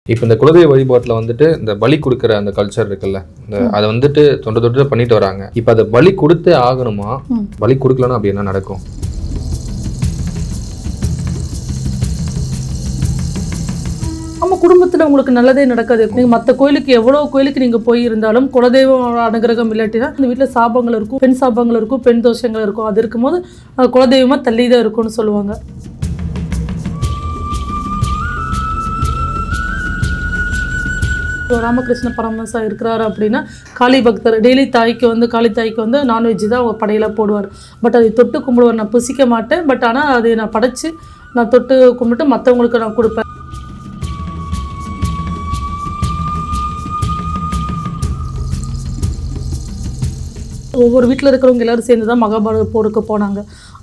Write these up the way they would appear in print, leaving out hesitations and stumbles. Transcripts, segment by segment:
இப்போ இந்த குலதெய்வ வழிபாட்டில் வந்துட்டு இந்த பலி கொடுக்குற அந்த கல்ச்சர் இருக்குல்ல, அதை வந்துட்டு தொண்டு தொட்டு பண்ணிட்டு வராங்க. இப்போ அதை பலி கொடுத்தே ஆகணுமா? பலி கொடுக்கலன்னா அப்படி என்ன நடக்கும்? நம்ம குடும்பத்தில் உங்களுக்கு நல்லதே நடக்காது. நீங்கள் மற்ற கோயிலுக்கு எவ்வளோ கோயிலுக்கு நீங்கள் போயிருந்தாலும் குலதெய்வம் அனுகிரகம் இல்லாட்டினா அந்த வீட்டில் சாபங்கள் இருக்கும், பெண் சாபங்கள் இருக்கும், பெண் தோஷங்கள் இருக்கும். அது இருக்கும்போது குலதெய்வமாக தள்ளி தான் இருக்கும்னு சொல்லுவாங்க. ராமகிருஷ்ண பரமஹம்சா இருக்கிறாரு அப்படின்னா காளி பக்தர் டெய்லி காளி தாய்க்கு வந்து நான்வெஜ் தான் அவங்க படையில் போடுவார். பட் அதை தொட்டு கும்பிடுவார். நான் புசிக்க மாட்டேன், பட் ஆனால் அதை நான் படைச்சு நான் தொட்டு கும்பிட்டு மற்றவங்களுக்கு நான் கொடுப்பேன். ஒவ்வொரு வீட்டில் இருக்கிறவங்க எல்லோரும் சேர்ந்து தான் மகாபாரத போருக்கு போனாங்க.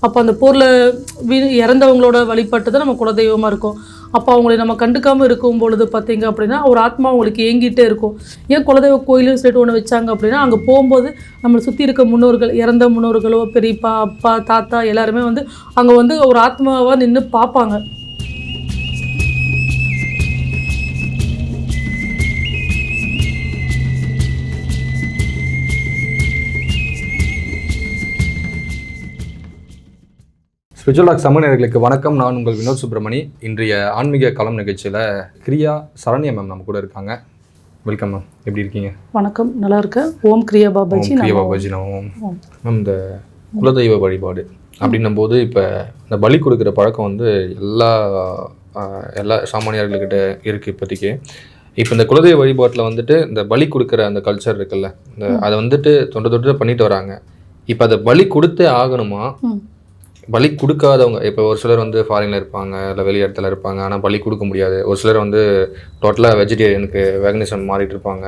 அப்போ அந்த போரில் இறந்தவங்களோட வழிபாட்டு தான் நம்ம குலதெய்வமாக இருக்கும். அப்போ அவங்களை நம்ம கண்டுக்காமல் இருக்கும் பொழுது பார்த்திங்க அப்படின்னா ஒரு ஆத்மா அவங்களுக்கு ஏங்கிட்டே இருக்கும். ஏன் குலதெய்வ கோயிலுன்னு சொல்லிட்டு ஒன்று வச்சாங்க அப்படின்னா அங்கே போகும்போது நம்மளை சுற்றி இருக்க முன்னோர்கள், இறந்த முன்னோர்களோ, பெரியப்பா, அப்பா, தாத்தா எல்லாருமே வந்து அங்கே வந்து ஒரு ஆத்மாவாக நின்று பார்ப்பாங்க. ஸ்பிரிச்சுவல் டாக் சமூகர்களுக்கு வணக்கம். நான் உங்கள் வினோத் சுப்ரமணி. இன்றைய ஆன்மீக களம் நிகழ்ச்சியில் கிரியா சரண்யா மேம் நம்ம கூட இருக்காங்க. வெல்கம் மேம், எப்படி இருக்கீங்க? வணக்கம், நல்லா இருக்கேன். ஓம் கிரியா பாபாஜி. மேம், இந்த குலதெய்வ வழிபாடு அப்படின்னும் போது இப்போ இந்த பலி கொடுக்குற பழக்கம் வந்து எல்லா சாமானியர்கள்கிட்ட இருக்குது இப்போதைக்கு. இப்போ இந்த குலதெய்வ வழிபாட்டில் வந்துட்டு இந்த பலி கொடுக்குற அந்த கல்ச்சர் இருக்குல்ல, அதை வந்துட்டு தொண்டு தொட்டு பண்ணிட்டு வராங்க. இப்போ அதை பலி கொடுத்தே ஆகணுமா? பலி கொடுக்காதவங்க, இப்போ ஒரு சிலர் வந்து ஃபாரினில் இருப்பாங்க, இல்லை வெளி இடத்துல இருப்பாங்க, ஆனால் பலி கொடுக்க முடியாது. ஒரு சிலர் வந்து டோட்டலாக வெஜிடேரியனுக்கு வேகனிசம் மாறிட்டு இருப்பாங்க.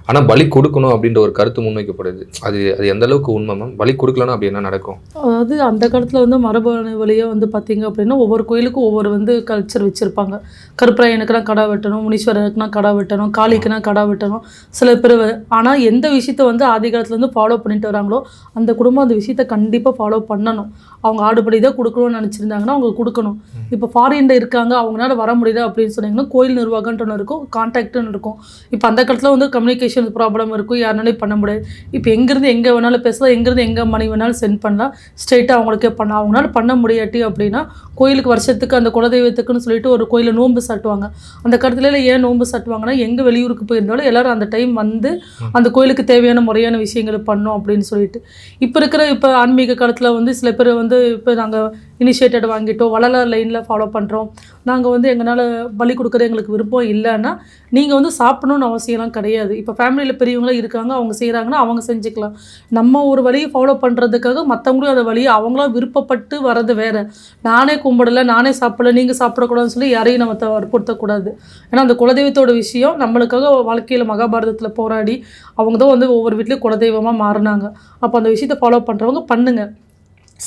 ஆனால் பலி கொடுக்கணும் அப்படின்ற ஒரு கருத்து முன்வைக்கப்படுது. அது எந்த அளவுக்கு உண்மை மேம்? பலி கொடுக்கலன்னா அப்படி என்ன நடக்கும்? அதாவது அந்த காலத்தில் வந்து மரபணு வழியாக வந்து பார்த்திங்க அப்படின்னா ஒவ்வொரு கோயிலுக்கும் ஒவ்வொரு வந்து கல்ச்சர் வச்சுருப்பாங்க. கருப்பராயனுக்குனா கடா வெட்டணும், முனீஸ்வரனுக்குனா கடா வெட்டணும், காளிக்குனா கடா வெட்டணும், சில பேர். ஆனால் எந்த விஷயத்த வந்து ஆதி காலத்துலேருந்து ஃபாலோ பண்ணிட்டு வராங்களோ அந்த குடும்பம் அந்த விஷயத்த கண்டிப்பாக ஃபாலோ பண்ணணும். அவங்க ஆடுபடி தான் கொடுக்கணும்னு நினச்சிருந்தாங்கன்னா அவங்க கொடுக்கணும். இப்போ ஃபாரினில் இருக்காங்க, அவங்களால வர முடியுது அப்படின்னு சொன்னீங்கன்னா கோயில் நிர்வாகம்னு ஒன்று இருக்கும், கான்டாக்ட்னு இருக்கும். இப்போ அந்த காலத்தில் வந்து கம்யூனிகேஷன் ப்ராப்ளம் இருக்கும், யாருனாலையும் பண்ண முடியாது. இப்போ எங்கேருந்து எங்கே வேணாலும் பேசலாம், எங்கேருந்து எங்கே மணி வேணாலும் சென்ட் பண்ணலாம், ஸ்ட்ரெயிட்டாக அவங்களுக்கே பண்ணலாம். அவங்களால பண்ண முடியாட்டி அப்படின்னா கோயிலுக்கு வருஷத்துக்கு அந்த குலதெய்வத்துக்குன்னு சொல்லிட்டு ஒரு கோயிலில் நோன்பு சாட்டுவாங்க. அந்த காலத்துல ஏன் நோன்பு சாட்டுவாங்கன்னா எங்கே வெளியூருக்கு போயிருந்தாலும் எல்லோரும் அந்த டைம் வந்து அந்த கோயிலுக்கு தேவையான முறையான விஷயங்களை பண்ணோம் அப்படின்னு சொல்லிட்டு. இப்போ ஆன்மீக காலத்தில் வந்து சில பேர் வந்து இப்போ நாங்கள் இனிஷியேட்டட் வாங்கிட்டோம், வள்ளலார் லைனில் ஃபாலோ பண்ணுறோம், நாங்கள் வந்து எங்களால் பலி கொடுக்குறது எங்களுக்கு விருப்பம் இல்லைன்னா நீங்கள் வந்து சாப்பிடணும்னு அவசியம்லாம் கிடையாது. இப்போ ஃபேமிலியில் பெரியவங்களாம் இருக்காங்க, அவங்க செய்கிறாங்கன்னா அவங்க செஞ்சுக்கலாம். நம்ம ஒரு வழியை ஃபாலோ பண்ணுறதுக்காக மற்றவங்களும் அந்த வழியை அவங்களாம் விருப்பப்பட்டு வர்றது வேறு. நானே கும்பிடலை, நானே சாப்பிடலை, நீங்கள் சாப்பிடக்கூடாதுன்னு சொல்லி யாரையும் நம்ம வற்புறுத்தக்கூடாது. ஏன்னா அந்த குலதெய்வத்தோட விஷயம் நம்மளுக்காக வாழ்க்கையில் மகாபாரதத்தில் போராடி அவங்க தான் வந்து ஒவ்வொரு வீட்லேயும் குலதெய்வமாக மாறினாங்க. அப்போ அந்த விஷயத்தை ஃபாலோ பண்ணுறவங்க பண்ணுங்கள்.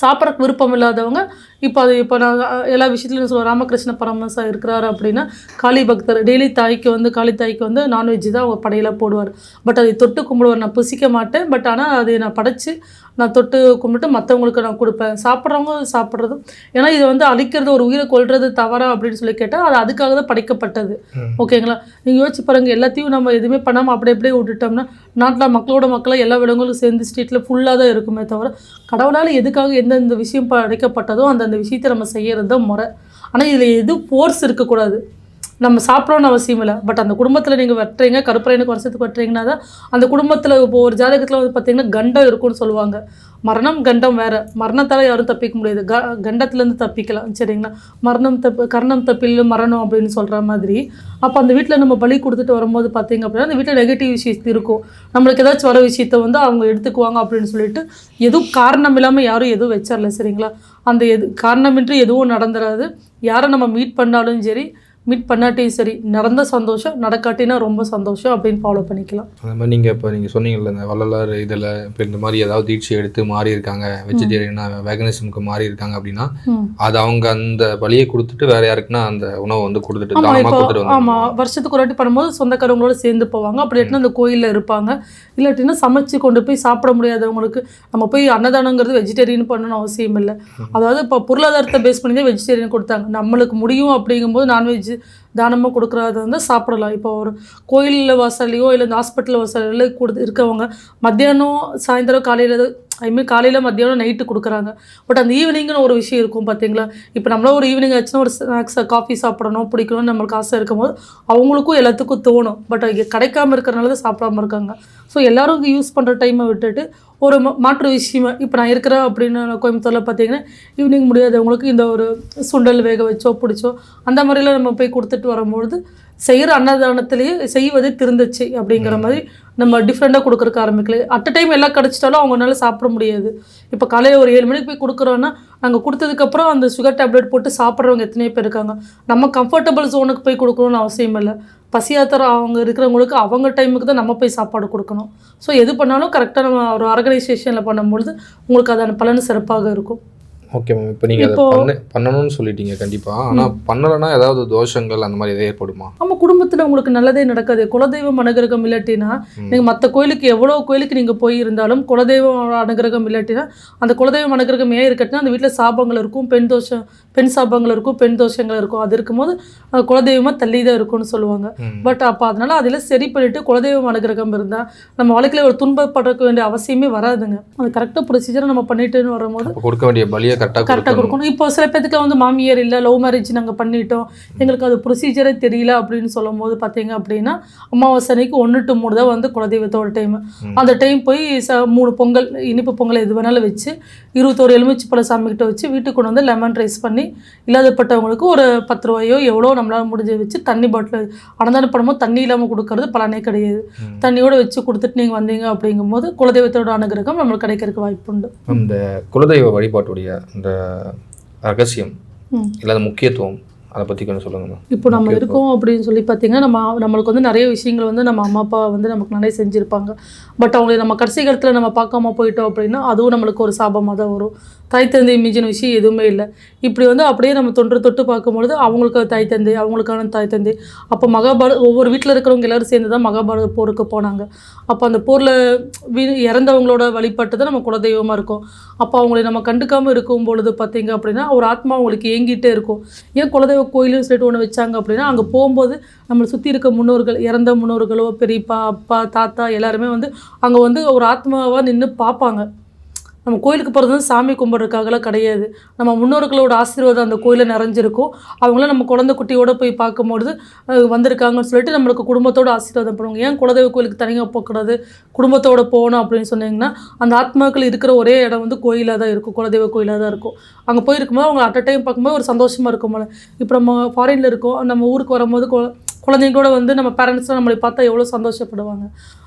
சாப்பிட்றக்கு விருப்பம் இல்லாதவங்க இப்போ நான் எல்லா விஷயத்துலையும் சொல்லுவேன். ராமகிருஷ்ண பரமஹம்சா இருக்கிறாரு அப்படின்னா காளி பக்தர் டெய்லி காளி தாய்க்கு வந்து நான்வெஜ் தான் அவங்க படையில் போடுவார். பட் அதை தொட்டு கும்பிடுவார். நான் புசிக்க மாட்டேன், பட் ஆனால் அதை நான் படைச்சு நான் தொட்டு கும்பிட்டு மற்றவங்களுக்கு நான் கொடுப்பேன். சாப்பிட்றவங்க சாப்பிட்றது. ஏன்னா இதை வந்து அழிக்கிறது, ஒரு உயிரை கொல்றது தவறா அப்படின்னு சொல்லி கேட்டால் அது அதுக்காக தான் படைக்கப்பட்டது. ஓகேங்களா? நீங்கள் யோசிச்சு பாருங்கள், எல்லாத்தையும் நம்ம எதுவுமே பண்ணாமல் அப்படியே விட்டுட்டோம்னா நாட்டில் மக்களாக எல்லா விலங்குகளும் சேர்ந்து ஸ்ட்ரீட்டில் ஃபுல்லாக தான் இருக்குமே தவிர கடவுளால் எதுக்காக எந்தெந்த விஷயம் படைக்கப்பட்டதோ அந்த விஷயத்தை நம்ம செய்கிறது தான் முறை. ஆனால் இதில் எதுவும் ஃபோர்ஸ் இருக்கக்கூடாது. நம்ம சாப்பிடணும்னு அவசியம் இல்லை. பட் அந்த குடும்பத்தில் நீங்கள் வெட்டுறீங்க, கருப்பரையனுக்கு வருஷத்துக்கு வெட்டுறீங்கன்னா தான் அந்த குடும்பத்தில் இப்போ ஒரு ஜாதகத்தில் வந்து பார்த்திங்கன்னா கண்டம் இருக்கும்னு சொல்லுவாங்க. மரணம் கண்டம் வேறு. மரணத்தால் யாரும் தப்பிக்க முடியாது, கண்டத்துலேருந்து தப்பிக்கலாம். சரிங்களா? கர்ணம் தப்பில் மரணம் அப்படின்னு சொல்கிற மாதிரி. அப்போ அந்த வீட்டில் நம்ம பலி கொடுத்துட்டு வரும்போது பார்த்திங்க அப்படின்னா அந்த வீட்டில் நெகட்டிவ் விஷயம் இருக்கும். நம்மளுக்கு ஏதாச்சும் வர விஷயத்த வந்து அவங்க எடுத்துக்குவாங்க அப்படின்னு சொல்லிட்டு எதுவும் காரணம் இல்லாமல் யாரும் எதுவும் வச்சிடல. சரிங்களா? அந்த காரணமின்றி எதுவும் நடந்துடாது. யாரை நம்ம மீட் பண்ணாலும் சரி, மீட் பண்ணாட்டியும் சரி, நடந்த சந்தோஷம், நடக்காட்டினா ரொம்ப சந்தோஷம் அப்படின்னு ஃபாலோ பண்ணிக்கலாம். அது மாதிரி நீங்கள் சொன்னீங்கல்ல, இந்த வள்ளலார் இதில் இப்போ இந்த மாதிரி ஏதாவது தீட்சை எடுத்து மாறி இருக்காங்க, வெஜிடேரியனாக வேகனிசமுக்கு மாறி இருக்காங்க அப்படின்னா அது அவங்க அந்த பலியை கொடுத்துட்டு வேற யாருக்குன்னா அந்த உணவை வந்து கொடுத்துட்டு ஆமாம், வருஷத்துக்கு ஒரு வாட்டி பண்ணும்போது சொந்தக்காரங்களோட சேர்ந்து போவாங்க. அப்படி இல்லாட்டினா அந்த கோயிலில் இருப்பாங்க. இல்லாட்டினா சமைச்சு கொண்டு போய் சாப்பிட முடியாதவங்களுக்கு நம்ம போய் அன்னதானங்கிறது வெஜிடேரியன் பண்ணணும்னு அவசியம் இல்லை. அதாவது இப்போ பொருளாதாரத்தை பேஸ் பண்ணி தான் வெஜிடேரியன் கொடுத்தாங்க. நம்மளுக்கு முடியும் அப்படிங்கும்போது நான்வெஜ் வச்சு தானமாக கொடுக்குறத வந்து சாப்பிடலாம். இப்போ ஒரு கோயில் வாசல்லையோ இல்லை இந்த ஹாஸ்பிட்டல் வாசல்ல இருக்கவங்க மத்தியானம் சாயந்தரம் காலையில் காலையில் மத்தியானம் நைட்டு கொடுக்குறாங்க. பட் அந்த ஈவினிங்னு ஒரு விஷயம் இருக்கும் பார்த்தீங்களா. இப்போ நம்மளா ஒரு ஈவினிங் ஆச்சுன்னா ஒரு ஸ்நாக்ஸை காஃபி சாப்பிடணும் பிடிக்கணும்னு நம்மளுக்கு ஆசை இருக்கும்போது அவங்களுக்கும் எல்லாத்துக்கும் தோணும். பட் இங்கே கிடைக்காம இருக்கிறனால தான் சாப்பிடாம இருக்காங்க. ஸோ எல்லோரும் யூஸ் பண்ணுற டைமை விட்டுட்டு ஒரு மாற்று விஷயமா இப்போ நான் இருக்கிறேன் அப்படின்னு கோயம்புத்தூரில் பார்த்தீங்கன்னா ஈவினிங் முடியாதவங்களுக்கு இந்த ஒரு சுண்டல் வேக வச்சோ பிடிச்சோ அந்த மாதிரிலாம் நம்ம போய் கொடுத்துட்டு வரும்பொழுது செய்கிற அன்னதானத்திலேயே செய்வதே திருந்துச்சு அப்படிங்கிற மாதிரி நம்ம டிஃப்ரெண்ட்டாக கொடுக்குறக்கு ஆரம்பிக்கல. அட் அ டைம் எல்லாம் கிடச்சிட்டாலும் அவங்களால சாப்பிட முடியாது. இப்போ காலையில் ஒரு 7 மணிக்கு போய் கொடுக்குறோன்னா நாங்கள் கொடுத்ததுக்கப்புறம் அந்த சுகர் டேப்லெட் போட்டு சாப்பிட்றவங்க எத்தனையோ பேர் இருக்காங்க. நம்ம கம்ஃபர்டபுள் ஜோனுக்கு போய் கொடுக்கணும்னு அவசியம் இல்லை. பசியாத்திர அவங்க இருக்கிறவங்களுக்கு அவங்க டைமுக்கு தான் நம்ம போய் சாப்பாடு கொடுக்கணும். ஸோ எது பண்ணாலும் கரெக்டாக நம்ம ஒரு ஆர்கனைசேஷனில் பண்ணும்பொழுது உங்களுக்கு அதான பலன் சிறப்பாக இருக்கும். Okay ma'am. இப்போ நீங்கள் அதை பண்ணணும்னு சொல்லிட்டீங்க கண்டிப்பாக. ஆனால் பண்ணலைன்னா ஏதாவது தோஷங்கள் அந்த மாதிரி எதாவது ஏற்படுமா? ஆமாம், குடும்பத்தில் உங்களுக்கு நல்லதே நடக்காது. குலதெய்வம் அனுகிரகம் இல்லாட்டினா நீங்கள் மற்ற கோயிலுக்கு எவ்வளோ கோயிலுக்கு நீங்கள் போய் இருந்தாலும் குலதெய்வம் அனுகிரகம் இல்லாட்டினா அந்த குலதெய்வம் அனுகிரகம் ஏன் இருக்கட்டுனா அந்த வீட்டில் சாபங்கள் இருக்கும், பெண் சாபங்கள் இருக்கும், பெண் தோஷங்கள் இருக்கும். அது இருக்கும்போது குலதெய்வமாக தள்ளி தான் இருக்கும்னு சொல்லுவாங்க. பட் அப்போ அதனால் அதில் சரி பண்ணிவிட்டு குலதெய்வம் அனுகிரகம் இருந்தால் நம்ம வாழ்க்கையில் ஒரு துன்பப்படுறக்க வேண்டிய அவசியமே வராதுங்க. அது கரெக்டாக ப்ரொசீஜரை நம்ம பண்ணிட்டுன்னு வரும்போது கொடுக்க வேண்டிய பலியை கரெக்டாக கொடுக்கணும். இப்போ சில பேருக்கு வந்து மாமியார் இல்லை, லவ் மேரேஜ் நாங்கள் பண்ணிட்டோம், எங்களுக்கு அது ப்ரொசீஜரே தெரியல அப்படின்னு சொல்லும் போது பார்த்தீங்க அப்படின்னா அமாவாசை அன்னைக்கு 1 to 3 தான் வந்து குலதெய்வத்தோட டைம். அந்த டைம் போய் 3 பொங்கல், இனிப்பு பொங்கல் எது வேணாலும் வச்சு 21 எலுமிச்சி பழ சாமிக்கிட்ட வச்சு வீட்டுக்கு கொண்டு வந்து லெமன் ரைஸ் பண்ணி இல்லாதப்பட்டவங்களுக்கு ஒரு 10 ரூபாயோ எவ்வளோ நம்மளால் முடிஞ்ச வச்சு தண்ணி பாட்டில் அன்னதானம் பண்ணும்போது தண்ணி இல்லாமல் கொடுக்கறது பலனே கிடையாது. தண்ணியோடு வச்சு கொடுத்துட்டு நீங்கள் வந்தீங்க அப்படிங்கும்போது குலதெய்வத்தோட அனுகிரகம் நம்மளுக்கு கிடைக்கிறதுக்கு வாய்ப்பு உண்டு. அந்த குலதெய்வ வழிபாட்டுடைய அந்த ரகசியம் இல்லாத முக்கியத்துவம் அதை பற்றி கொஞ்சம் சொல்லுங்கண்ணா. இப்போ நம்ம இருக்கோம் அப்படின்னு சொல்லி பார்த்தீங்கன்னா நம்மளுக்கு வந்து நிறைய விஷயங்கள் வந்து நம்ம அம்மா அப்பா வந்து நமக்கு நிறைய செஞ்சுருப்பாங்க. பட் அவங்களை நம்ம கடைசி காலத்தில் நம்ம பார்க்காம போயிட்டோம் அப்படின்னா அதுவும் நம்மளுக்கு ஒரு சாபமாக தான் வரும். தாய் தந்தை மிஞ்சின விஷயம் எதுவுமே இல்லை. இப்படி வந்து அப்படியே நம்ம தொட்டு பார்க்கும்பொழுது அவங்களுக்கு தாய் தந்தை, அவங்களுக்கான தாய் தந்தை. அப்போ ஒவ்வொரு வீட்டில் இருக்கிறவங்க எல்லோரும் சேர்ந்து தான் மகாபாரத போருக்கு போனாங்க. அப்போ அந்த போரில் இறந்தவங்களோட வழிபட்டு தான் நம்ம குலதெய்வமாக இருக்கும். அப்போ அவங்களை நம்ம கண்டுக்காமல் இருக்கும் பொழுது பார்த்தீங்க அப்படின்னா ஒரு ஆத்மா அவங்களுக்கு ஏங்கிட்டே இருக்கும். ஏன் குலதெய்வ கோயிலுன்னு சொல்லிட்டு ஒன்று வச்சாங்க அப்படின்னா அங்கே போகும்போது நம்மளை சுற்றி இருக்க முன்னோர்கள், இறந்த முன்னோர்களோ, பெரியப்பா, அப்பா, தாத்தா எல்லாருமே வந்து அங்கே வந்து ஒரு ஆத்மாவாக நின்று பார்ப்பாங்க. நம்ம கோயிலுக்கு போகிறது வந்து சாமி கும்பிட்றதுக்காகலாம் கிடையாது. நம்ம முன்னோர்களோட ஆசீர்வாதம் அந்த கோயிலில் நிறைஞ்சிருக்கும். அவங்களாம் நம்ம குழந்தை குட்டியோடு போய் பார்க்கும்பொழுது வந்திருக்காங்கன்னு சொல்லிட்டு நம்மளுக்கு குடும்பத்தோடு ஆசீர்வாதம் பண்ணுவாங்க. ஏன் குலதெய்வ கோயிலுக்கு தனியாக போகக்கூடாது, குடும்பத்தோடு போகணும் அப்படின்னு சொன்னீங்கன்னா அந்த ஆத்மாக்கள் இருக்கிற ஒரே இடம் வந்து கோயிலாக தான் இருக்கும், குலதெய்வ கோயிலாக தான் இருக்கும். அங்கே போயிருக்கும்போது அவங்க அட் அ டைம் பார்க்கும்போது ஒரு சந்தோஷமாக இருக்கும்போது இப்போ நம்ம ஃபாரினில் இருக்கோம், நம்ம ஊருக்கு வரும்போது குழந்தைங்களோட வந்து நம்ம பேரண்ட்ஸ்லாம் நம்மளை பார்த்தா எவ்வளோ சந்தோஷப்படுவாங்க.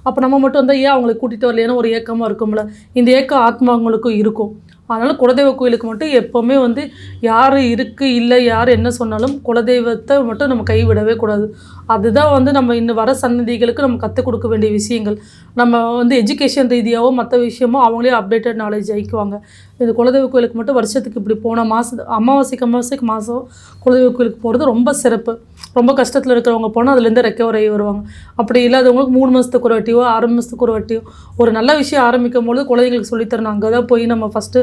அப்போ நம்ம மட்டும் வந்தால் ஏன் அவங்களை கூட்டிகிட்டு வரலையானு ஒரு ஏக்கமாக இருக்கும்ல. இந்த ஏக்கம் ஆத்மாங்களுக்கும் இருக்கும். அதனால் குலதெய்வ கோயிலுக்கு மட்டும் எப்போவுமே வந்து யார் இருக்குது இல்லை யார் என்ன சொன்னாலும் குலதெய்வத்தை மட்டும் நம்ம கைவிடவே கூடாது. அதுதான் வந்து நம்ம இன்னும் வர சன்னதிகளுக்கு நம்ம கற்றுக் கொடுக்க வேண்டிய விஷயங்கள். நம்ம வந்து எஜுகேஷன் ரீதியாகவோ மற்ற விஷயமோ அவங்களே அப்டேட்டட் நாலேஜ் ஆகிக்குவாங்க. இந்த குலதெய்வ கோயிலுக்கு மட்டும் வருஷத்துக்கு இப்படி போன அமாவாசைக்கு மாதம் குலதெய்வ கோயிலுக்கு போகிறது ரொம்ப சிறப்பு. ரொம்ப கஷ்டத்தில் இருக்கிறவங்க போனால் அதுலேருந்து ரெக்கவர் ஆகி வருவாங்க. அப்படி இல்லாதவங்களுக்கு 3 மாதத்துக்கு ஒரு வாட்டியோ 6 மாதத்துக்கு ஒரு வாட்டியோ ஒரு நல்ல விஷயம் ஆரம்பிக்கும் பொழுது குழந்தைங்களுக்கு சொல்லித்தரணும். அங்கே தான் போய் நம்ம ஃபஸ்ட்டு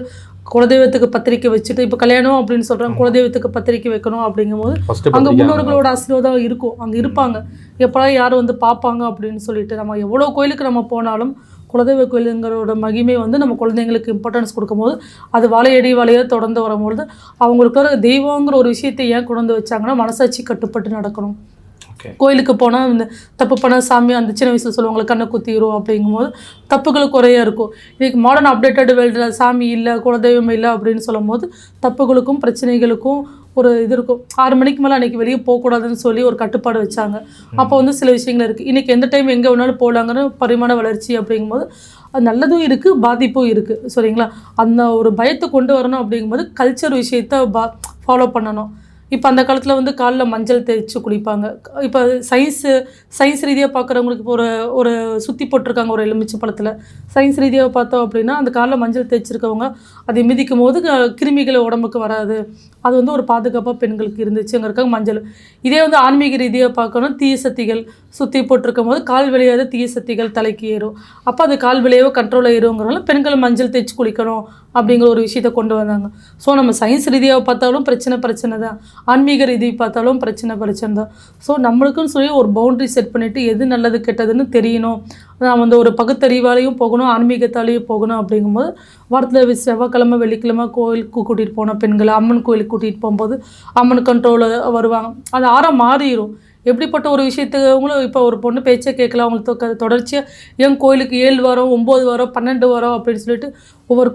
குலதெய்வத்துக்கு பத்திரிக்கை வச்சுட்டு இப்போ கல்யாணம் அப்படின்னு சொல்கிறாங்க, குலதெய்வத்துக்கு பத்திரிக்கை வைக்கணும் அப்படிங்கும்போது அங்கே முன்னோர்களோட ஆசீர்வாதம் இருக்கும், அங்கே இருப்பாங்க. எப்படா யார் வந்து பார்ப்பாங்க அப்படின்னு சொல்லிட்டு நம்ம எவ்வளோ கோயிலுக்கு நம்ம போனாலும் குலதெய்வ கோயிலுங்கிறோட மகிமை வந்து நம்ம குழந்தைங்களுக்கு இம்பார்ட்டன்ஸ் கொடுக்கும்போது அது வாழையாக தொடர்ந்து வரும்பொழுது அவங்களுக்கு தெய்வங்கிற ஒரு விஷயத்தை ஏன் கொண்டு வச்சாங்கன்னா மனசாட்சி கட்டுப்பட்டு நடக்கணும். கோயிலுக்கு போனால் இந்த தப்பு பண்ண சாமி அந்த சின்ன வயசில் சொல்லுவாங்க கண்ணை குத்திரும் அப்படிங்கும்போது தப்புகள் குறையாக இருக்கும். இன்றைக்கி மாடர்ன் அப்டேட்டட் வேர்ல்டில் சாமி இல்லை, குலதெய்வம் இல்லை அப்படின்னு சொல்லும் போது தப்புகளுக்கும் பிரச்சனைகளுக்கும் ஒரு இது இருக்கும். 6 மணிக்கு மேலே அன்றைக்கி வெளியே போகக்கூடாதுன்னு சொல்லி ஒரு கட்டுப்பாடு வச்சாங்க. அப்போ வந்து சில விஷயங்கள் இருக்குது. இன்றைக்கி எந்த டைம் எங்கே வேணாலும் போகலாங்கன்னு பரிமாண வளர்ச்சி அப்படிங்கும்போது அது நல்லதும் இருக்குது, பாதிப்பும் இருக்குது. சரிங்களா? அந்த ஒரு பயத்தை கொண்டு வரணும் அப்படிங்கும்போது கல்ச்சர் விஷயத்தை ஃபாலோ பண்ணணும். இப்போ அந்த காலத்தில் வந்து காலில் மஞ்சள் தேய்ச்சி குளிப்பாங்க. இப்போ சயின்ஸ் ரீதியாக பார்க்குறவங்களுக்கு இப்போ ஒரு சுற்றி போட்டிருக்காங்க ஒரு எலுமிச்சை பழத்தில். சயின்ஸ் ரீதியாக பார்த்தோம் அப்படின்னா அந்த காலில் மஞ்சள் தேய்ச்சிருக்கவங்க அதை மிதிக்கும் போது கிருமிகள் உடம்புக்கு வராது. அது வந்து ஒரு பாதுகாப்பாக பெண்களுக்கு இருந்துச்சுங்கிறக்காக மஞ்சள். இதே வந்து ஆன்மீக ரீதியாக பார்க்கணும், தீய சக்திகள் சுற்றி போட்டிருக்கும் போது கால் விளையாத தீய சக்திகள் தலைக்கு ஏறும். அப்போ அது கால் விளையாவோ கண்ட்ரோலாக ஏறுங்கிறனால பெண்கள் மஞ்சள் தேய்ச்சி குளிக்கணும் அப்படிங்கிற ஒரு விஷயத்தை கொண்டு வந்தாங்க. ஸோ நம்ம சயின்ஸ் ரீதியாக பார்த்தாலும் பிரச்சனை தான். ஆன்மீக ரீதி பார்த்தாலும் பிரச்சனை தான். ஸோ நம்மளுக்குன்னு சொல்லி ஒரு பவுண்ட்ரி செட் பண்ணிவிட்டு எது நல்லது கெட்டதுன்னு தெரியணும். நான் வந்து ஒரு பகுத்தறிவாலையும் போகணும், ஆன்மீகத்தாலேயும் போகணும். அப்படிங்கும்போது வாரத்தில் செவ்வாய்க்கிழமை வெள்ளிக்கிழமை கோயிலுக்கு கூட்டிகிட்டு போன பெண்களை அம்மன் கோயிலுக்கு கூட்டிகிட்டு போகும்போது அம்மன் கண்ட்ரோலில் வருவாங்க. அது மாறிடும். எப்படிப்பட்ட ஒரு விஷயத்துக்கு இப்போ ஒரு பொண்ணு பேச்சை கேட்கல, அவங்களுக்கு தொடர்ச்சியாக ஏன் கோயிலுக்கு 7 வாரம் 9 வாரம் 12 வாரம் அப்படின்னு சொல்லிட்டு ஒவ்வொரு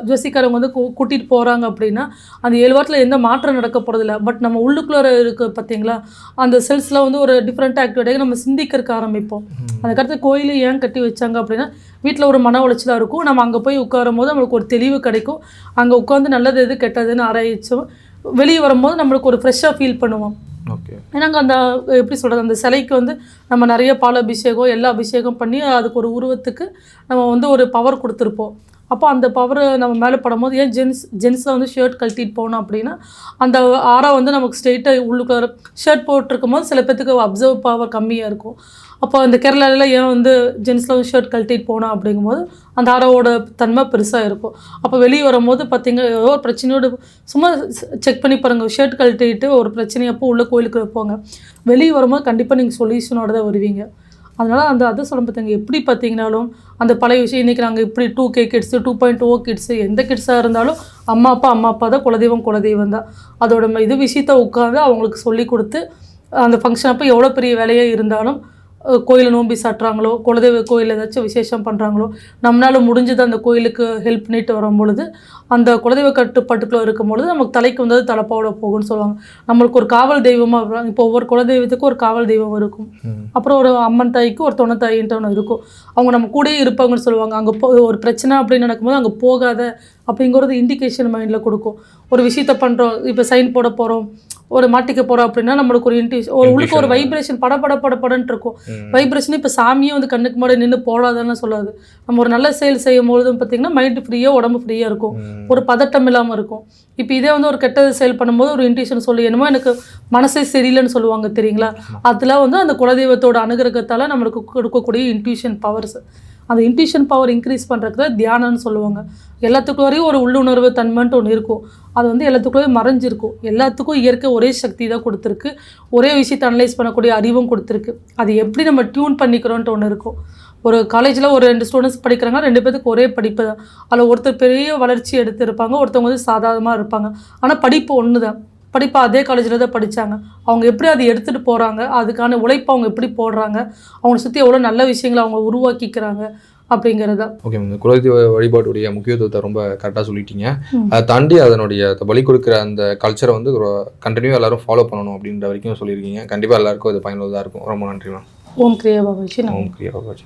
ஜோசிக்காரங்க வந்து கூட்டிகிட்டு போகிறாங்க அப்படின்னா அந்த 7 வாரத்தில் எந்த மாற்றம் நடக்க போகிறதில்ல. பட் நம்ம உள்ளுக்குள்ளே இருக்குது பார்த்தீங்களா, அந்த செல்ஸில் வந்து ஒரு டிஃப்ரெண்ட் ஆக்டிவிட்டியாக நம்ம சிந்திக்கிறதுக்கு ஆரம்பிப்போம். அதுக்கடுத்து கோயிலை ஏன் கட்டி வச்சாங்க அப்படின்னா வீட்டில் ஒரு மன உளைச்சலாக இருக்கும். நம்ம அங்கே போய் உட்காரும் போது நம்மளுக்கு ஒரு தெளிவு கிடைக்கும். அங்கே உட்காந்து நல்லது எது கெட்டதுன்னு ஆராய்ச்சோம் வெளியே வரும்போது நம்மளுக்கு ஒரு ஃப்ரெஷ்ஷாக ஃபீல் பண்ணுவோம். ஓகே. ஏன்னா அந்த எப்படி சொல்கிறது, அந்த சிலைக்கு வந்து நம்ம நிறைய பால் அபிஷேகம் எல்லா அபிஷேகம் பண்ணி அதுக்கு ஒரு உருவத்துக்கு நம்ம வந்து ஒரு பவர் கொடுத்துருப்போம். அப்போ அந்த பவர் நம்ம மேலே படும்போது ஏன் ஜென்ஸில் வந்து ஷர்ட் கழட்டிட்டு போனோம் அப்படின்னா அந்த ஆரா வந்து நமக்கு ஸ்ட்ரெயிட்டாக உள்ளுக்குள்ள ஷர்ட் போட்டிருக்கும் போது சில பேர்த்துக்கு அப்சர்வ் பவர் கம்மியாக இருக்கும். அப்போ அந்த கேரளாவில் ஏன் வந்து ஜென்ஸில் வந்து ஷர்ட் கழட்டிட்டு போனோம் அப்படிங்கும்போது அந்த ஆராவோட தன்மை பெருசாக இருக்கும். அப்போ வெளியே வரும்போது பார்த்திங்க ஏதோ ஒரு பிரச்சனையோடு சும்மா செக் பண்ணி பாருங்கள். ஷர்ட் கழட்டிட்டு ஒரு பிரச்சனையப்போ உள்ள கோயிலுக்கு வைப்போங்க. வெளியே வரும்போது கண்டிப்பாக நீங்கள் சொல்யூஷனோட தான் வருவீங்க. அதனால் அதை சொல்ல பார்த்திங்க எப்படி பார்த்தீங்கனாலும் அந்த பழைய விஷயம் இன்றைக்கி நாங்கள் இப்படி 2K கிட்ஸு 2.0 கிட்ஸு எந்த கிட்ஸாக இருந்தாலும் அம்மா அப்பா தான் குலதெய்வம் தான். அதோட விஷயத்தை உட்காந்து அவங்களுக்கு சொல்லி கொடுத்து அந்த ஃபங்க்ஷன் அப்போ எவ்வளோ பெரிய வேலையாக இருந்தாலும் கோயிலை நோம்பி சாட்டுறாங்களோ குலதெய்வ கோயில் ஏதாச்சும் விசேஷம் பண்ணுறாங்களோ நம்மளால் முடிஞ்சது அந்த கோயிலுக்கு ஹெல்ப் பண்ணிட்டு வரும்பொழுது அந்த குலதெய்வ கட்டுப்பாட்டுக்குள்ளே இருக்கும் பொழுது நமக்கு தலைக்கு வந்தது தலைப்பாவோட போகும்னு சொல்லுவாங்க. நம்மளுக்கு ஒரு காவல் தெய்வமாக இருப்பாங்க. இப்போ ஒவ்வொரு குலதெய்வத்துக்கும் ஒரு காவல் தெய்வம் இருக்கும். அப்புறம் ஒரு அம்மன் தாய்க்கு ஒரு தொண தாயின்ட்டு ஒன்று இருக்கும். அவங்க நம்ம கூடயே இருப்பாங்கன்னு சொல்லுவாங்க. அங்கே ஒரு பிரச்சனை அப்படின்னு நடக்கும்போது அங்கே போகாத அப்படிங்கிறது இண்டிகேஷன் மைண்டில் கொடுக்கும். ஒரு விஷயத்த பண்ணுறோம், இப்போ சைன் போட போகிறோம், ஒரு மாட்டிக்க போகிறோம் அப்படின்னா நம்மளுக்கு ஒரு ஒரு உள்ளுக்கு ஒரு வைப்ரேஷன் படப்படன்னு இருக்கும். வைப்ரேஷன் இப்போ சாமியே வந்து கண்ணுக்கு முன்னாடி நின்று போடாதான்னு சொல்லாது. நம்ம ஒரு நல்ல செயல் செய்யும் பொழுது பார்த்திங்கன்னா மைண்டு ஃப்ரீயாக உடம்பு ஃப்ரீயாக இருக்கும், ஒரு பதட்டம் இல்லாமல் இருக்கும். இப்போ இதே வந்து ஒரு கெட்டது செயல் பண்ணும்போது ஒரு இன்ட்யூஷன் சொல்லி என்னமோ எனக்கு மனசே சரியில்லைன்னு சொல்லுவாங்க தெரியுங்களா. அதெல்லாம் வந்து அந்த குலதெய்வத்தோட அனுகிரகத்தால் நம்மளுக்கு கொடுக்கக்கூடிய இன்ட்யூஷன் பவர்ஸ். அந்த இன்ட்யூஷன் பவர் இன்க்ரீஸ் பண்ணுறதுக்கு தான் தியானம்னு சொல்லுவாங்க. எல்லாத்துக்கும் வரையும் ஒரு உள்ளுணர்வு தன்மைன்ட்டு ஒன்று இருக்கும். அது வந்து எல்லாத்துக்குள்ளே மறைஞ்சிருக்கும். எல்லாத்துக்கும் இயற்கை ஒரே சக்தி தான் கொடுத்துருக்கு. ஒரே விஷயத்தை அனலைஸ் பண்ணக்கூடிய அறிவும் கொடுத்துருக்கு. அது எப்படி நம்ம டியூன் பண்ணிக்கிறோன்ட்டு ஒன்று இருக்கும். ஒரு காலேஜில் ஒரு 2 ஸ்டூடெண்ட்ஸ் படிக்கிறாங்க, 2 பேருக்கு ஒரே படிப்பு தான். அதில் ஒருத்தர் பெரிய வளர்ச்சி எடுத்திருப்பாங்க, ஒருத்தவங்க வந்து சாதாரணமாக இருப்பாங்க. ஆனால் படிப்பு ஒன்று தான். படிப்பு அதே காலேஜில் தான் படித்தாங்க. அவங்க எப்படி அதை எடுத்துகிட்டு போகிறாங்க, அதுக்கான உழைப்பு அவங்க எப்படி போடுறாங்க, அவங்களை சுற்றி எவ்வளோ நல்ல விஷயங்களை அவங்க உருவாக்கிக்கிறாங்க அப்படிங்கிறது தான். ஓகே, இந்த குலதெய்வ வழிபாட்டுடைய முக்கியத்துவத்தை ரொம்ப கரெக்டாக சொல்லிட்டீங்க. அதை தாண்டி அதனுடைய பலி கொடுக்குற அந்த கல்ச்சரை வந்து கண்டினியூவாக எல்லாரும் ஃபாலோ பண்ணணும் அப்படின்ற வரைக்கும் சொல்லியிருக்கீங்க. கண்டிப்பாக எல்லாருக்கும் அது பயனுள்ளதாக இருக்கும். ரொம்ப நன்றி மேம். ஓம் கிரியா பாபாஜி. ஓம் கிரியா பாபாஜி.